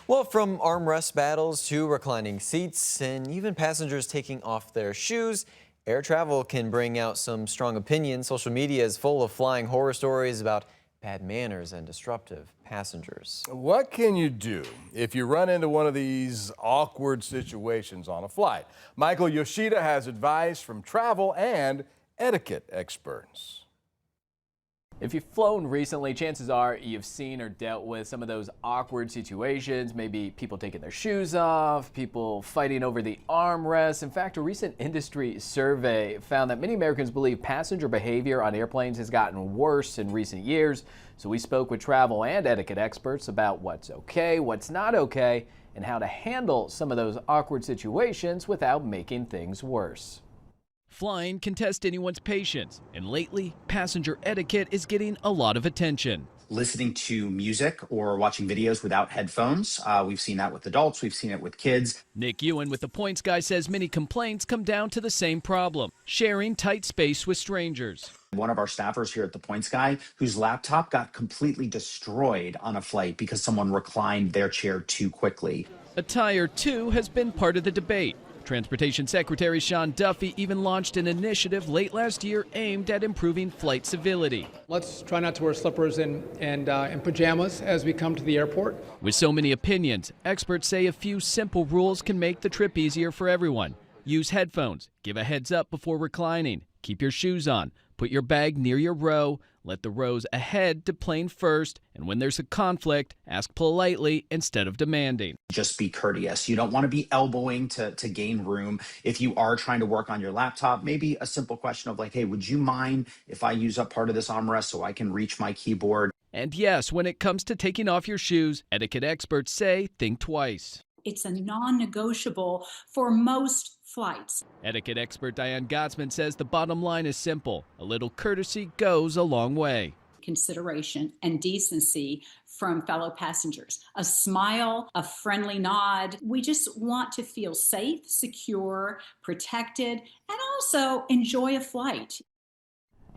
Well, from armrest battles to reclining seats and even passengers taking off their shoes, air travel can bring out some strong opinions. Social media is full of flying horror stories about bad manners and disruptive passengers. What can you do if you run into one of these awkward situations on a flight? Michael Yoshida has advice from travel and etiquette experts. If you've flown recently, chances are you've seen or dealt with some of those awkward situations, maybe people taking their shoes off, people fighting over the armrests. In fact, a recent industry survey found that many Americans believe passenger behavior on airplanes has gotten worse in recent years. So we spoke with travel and etiquette experts about what's okay, what's not okay, and how to handle some of those awkward situations without making things worse. Flying can test anyone's patience, and lately, passenger etiquette is getting a lot of attention. Listening to music or watching videos without headphones. We've seen that with adults. We've seen it with kids. Nick Ewan with the Points Guy says many complaints come down to the same problem, sharing tight space with strangers. One of our staffers here at the Points Guy, whose laptop got completely destroyed on a flight because someone reclined their chair too quickly. Attire, too, has been part of the debate. Transportation Secretary Sean Duffy even launched an initiative late last year aimed at improving flight civility. Let's try not to wear slippers and pajamas as we come to the airport. With so many opinions, experts say a few simple rules can make the trip easier for everyone. Use headphones, give a heads up before reclining, keep your shoes on, put your bag near your row, let the rows ahead deplane first, and when there's a conflict, ask politely instead of demanding. Just be courteous. You don't want to be elbowing to gain room. If you are trying to work on your laptop, maybe a simple question of like, hey, would you mind if I use up part of this armrest so I can reach my keyboard? And yes, when it comes to taking off your shoes, etiquette experts say think twice. It's a non-negotiable for most flights. Etiquette expert Diane Gottsman says the bottom line is simple. A little courtesy goes a long way. Consideration and decency from fellow passengers. A smile, a friendly nod. We just want to feel safe, secure, protected, and also enjoy a flight.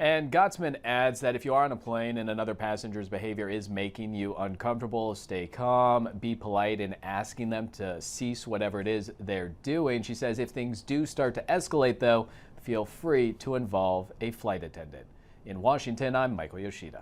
And Gottsman adds that if you are on a plane and another passenger's behavior is making you uncomfortable, stay calm, be polite in asking them to cease whatever it is they're doing. She says if things do start to escalate, though, feel free to involve a flight attendant. In Washington, I'm Michael Yoshida.